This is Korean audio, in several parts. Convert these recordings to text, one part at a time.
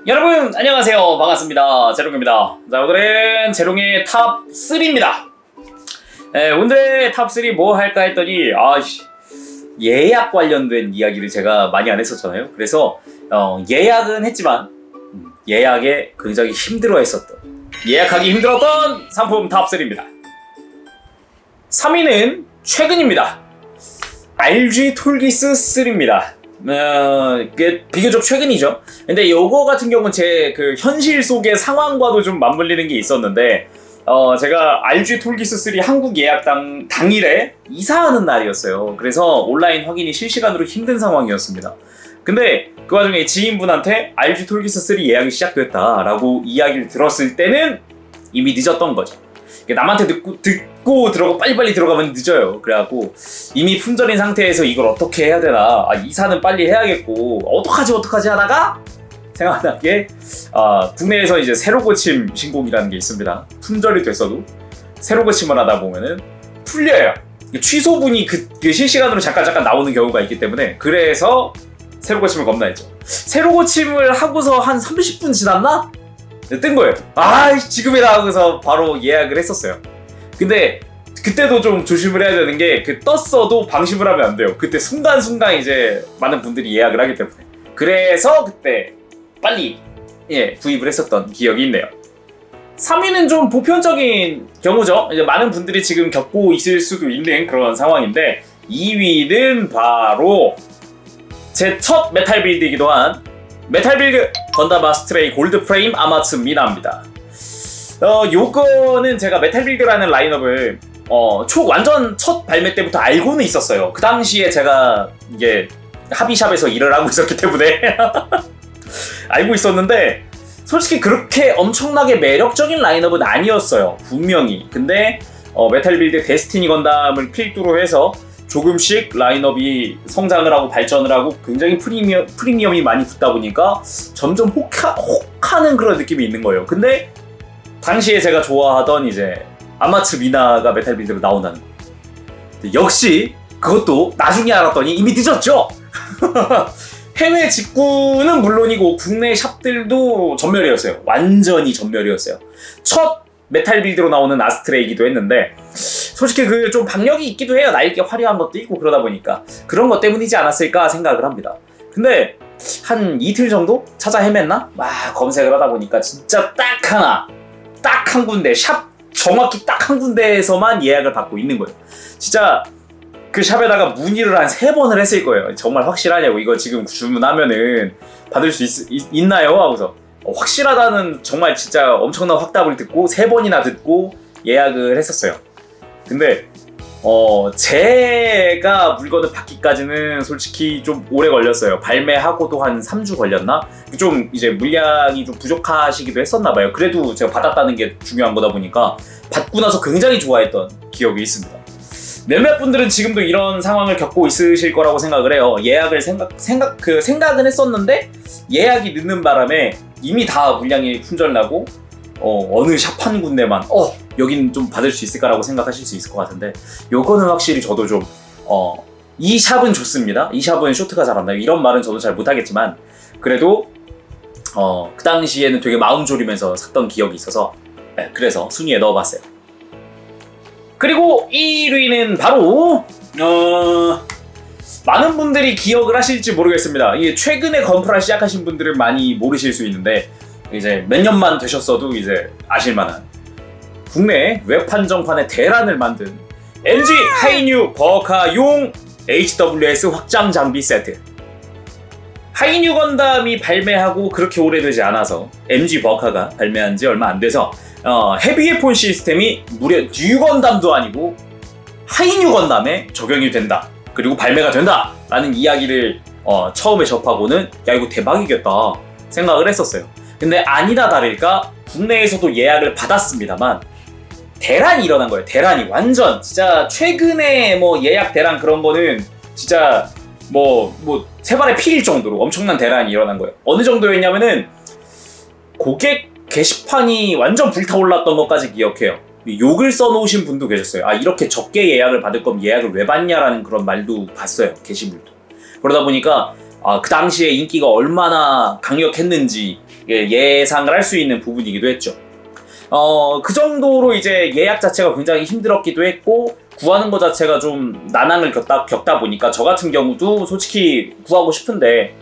여러분 안녕하세요. 반갑습니다. 제롱입니다. 자, 오늘은 제롱의 탑3입니다. 오늘의 탑3 뭐 할까 했더니 예약 관련된 이야기를 제가 많이 안 했었잖아요. 그래서 예약은 했지만 예약에 굉장히 힘들어했었던, 예약하기 힘들었던 상품 탑3입니다. 3위는 최근입니다. RG 톨기스 3입니다. 비교적 최근이죠. 근데 요거 같은 경우는 제 그 현실 속의 상황과도 좀 맞물리는 게 있었는데, 제가 RG 톨기스 3 한국 예약 당일에 이사하는 날이었어요. 그래서 온라인 확인이 실시간으로 힘든 상황이었습니다. 근데 그 와중에 지인분한테 RG 톨기스 3 예약이 시작됐다라고 이야기를 들었을 때는 이미 늦었던 거죠. 남한테 듣고 들어가 빨리빨리 들어가면 늦어요. 그래갖고 이미 품절인 상태에서 이걸 어떻게 해야 되나, 이사는 빨리 해야겠고 어떡하지 하다가 생각난 게 국내에서 이제 새로 고침 신공이라는 게 있습니다. 품절이 됐어도 새로 고침을 하다 보면은 풀려요. 취소분이 그 실시간으로 잠깐 나오는 경우가 있기 때문에, 그래서 새로 고침을 겁나 했죠. 새로 고침을 하고서 한 30분 지났나? 뜬 거예요. 지금이다 하고서 바로 예약을 했었어요. 근데 그때도 좀 조심을 해야 되는 게, 떴어도 방심을 하면 안 돼요. 그때 순간순간 이제 많은 분들이 예약을 하기 때문에. 그래서 그때 빨리 구입을 했었던 기억이 있네요. 3위는 좀 보편적인 경우죠. 이제 많은 분들이 지금 겪고 있을 수도 있는 그런 상황인데, 2위는 바로 제 첫 메탈 빌드이기도 한 메탈빌드 건담 아스트레이 골드 프레임 아마츠 미나입니다. 요거는 제가 메탈빌드라는 라인업을 완전 첫 발매 때부터 알고는 있었어요. 그 당시에 제가 이게 합의샵에서 일을 하고 있었기 때문에 알고 있었는데, 솔직히 그렇게 엄청나게 매력적인 라인업은 아니었어요, 분명히. 근데 메탈빌드 데스티니 건담을 필두로 해서 조금씩 라인업이 성장을 하고 발전을 하고 굉장히 프리미엄이 많이 붙다 보니까 점점 혹하는 그런 느낌이 있는 거예요. 근데 당시에 제가 좋아하던 이제 아마츠 미나가 메탈 빌드로 나온다는 거. 역시 그것도 나중에 알았더니 이미 늦었죠. 해외 직구는 물론이고 국내 샵들도 전멸이었어요. 완전히 전멸이었어요. 첫 메탈 빌드로 나오는 아스트레이기도 했는데, 솔직히 좀 박력이 있기도 해요. 날개 화려한 것도 있고 그러다 보니까 그런 것 때문이지 않았을까 생각을 합니다. 근데 한 이틀 정도 찾아 헤맸나? 검색을 하다 보니까 진짜 딱 한 군데, 샵 정확히 딱 한 군데에서만 예약을 받고 있는 거예요. 진짜 그 샵에다가 문의를 한 3번을 했을 거예요. 정말 확실하냐고, 이거 지금 주문하면은 받을 수 있나요? 하고서 확실하다는 정말 진짜 엄청난 확답을 듣고 3번이나 듣고 예약을 했었어요. 근데 제가 물건을 받기까지는 솔직히 좀 오래 걸렸어요. 발매하고도 한 3주 걸렸나? 좀 이제 물량이 좀 부족하시기도 했었나 봐요. 그래도 제가 받았다는 게 중요한 거다 보니까 받고 나서 굉장히 좋아했던 기억이 있습니다. 몇몇 분들은 지금도 이런 상황을 겪고 있으실 거라고 생각을 해요. 예약을 생각은 했었는데 예약이 늦는 바람에 이미 다 물량이 품절나고 어느 샵 한 군데만 여긴 좀 받을 수 있을까라고 생각하실 수 있을 것 같은데, 요거는 확실히 저도 좀 이 샵은 좋습니다, 이 샵은 쇼트가 잘한다, 이런 말은 저도 잘 못하겠지만 그래도 그 당시에는 되게 마음 졸이면서 샀던 기억이 있어서 그래서 순위에 넣어봤어요. 그리고 1위는 바로 많은 분들이 기억을 하실지 모르겠습니다. 이게 최근에 건프라 시작하신 분들은 많이 모르실 수 있는데, 이제 몇 년만 되셨어도 이제 아실만한 국내 웹 한정판의 대란을 만든 MG 하이뉴 버카용 HWS 확장 장비 세트. 하이뉴 건담이 발매하고 그렇게 오래되지 않아서 MG 버카가 발매한 지 얼마 안 돼서 헤비 웨폰 시스템이 무려 뉴 건담도 아니고 하이뉴 건담에 적용이 된다, 그리고 발매가 된다 라는 이야기를 처음에 접하고는 이거 대박이겠다 생각을 했었어요. 근데 아니나 다를까 국내에서도 예약을 받았습니다만 대란이 일어난 거예요. 대란이 완전 진짜 최근에 예약 대란 그런 거는 진짜 세 발의 피일 정도로 엄청난 대란이 일어난 거예요. 어느 정도였냐면은 고객 게시판이 완전 불타올랐던 것까지 기억해요. 욕을 써놓으신 분도 계셨어요. 이렇게 적게 예약을 받을 거면 예약을 왜 받냐라는 그런 말도 봤어요, 게시물도. 그러다 보니까 그 당시에 인기가 얼마나 강력했는지 예상을 할 수 있는 부분이기도 했죠. 그 정도로 이제 예약 자체가 굉장히 힘들었기도 했고 구하는 것 자체가 좀 난항을 겪다 보니까 저 같은 경우도 솔직히 구하고 싶은데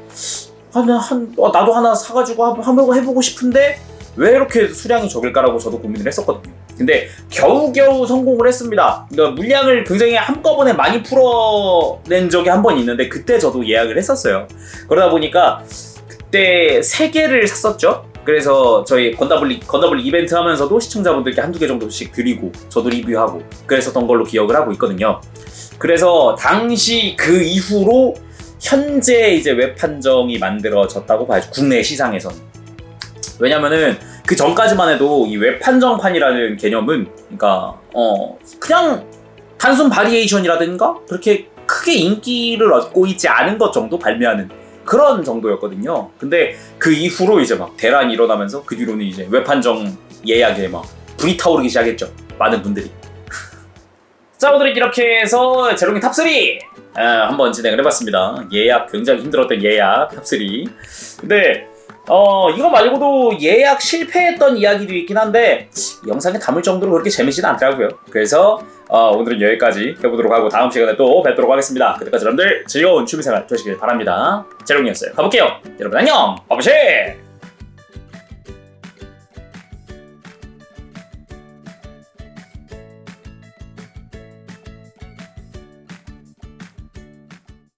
나도 하나 사가지고 한번 해보고 싶은데 왜 이렇게 수량이 적을까라고 저도 고민을 했었거든요. 근데 겨우겨우 성공을 했습니다. 그러니까 물량을 굉장히 한꺼번에 많이 풀어낸 적이 한 번 있는데 그때 저도 예약을 했었어요. 그러다 보니까 그때 3개를 샀었죠. 그래서 저희 건더블리 이벤트 하면서도 시청자분들께 한두 개 정도씩 드리고 저도 리뷰하고 그랬었던 걸로 기억을 하고 있거든요. 그래서 당시 그 이후로 현재 이제 웹 판정이 만들어졌다고 봐야죠. 국내 시장에서는. 왜냐면은 그 전까지만 해도 이 웹 판정판이라는 개념은 그러니까 그냥 단순 바리에이션이라든가 그렇게 크게 인기를 얻고 있지 않은 것 정도 발매하는 그런 정도였거든요. 근데 그 이후로 이제 막 대란이 일어나면서 그 뒤로는 이제 웹 판정 예약에 막 불이 타오르기 시작했죠. 많은 분들이. 자, 오늘은 이렇게 해서 제로밍 탑3 한번 진행을 해봤습니다. 예약 굉장히 힘들었던 예약 탑3. 근데 이거 말고도 예약 실패했던 이야기도 있긴 한데 영상에 담을 정도로 그렇게 재미지는 않더라고요. 그래서 오늘은 여기까지 해보도록 하고 다음 시간에 또 뵙도록 하겠습니다. 그때까지 여러분들 즐거운 취미생활 되시길 바랍니다. 제롱이었어요. 가볼게요. 여러분 안녕. 바보쉐.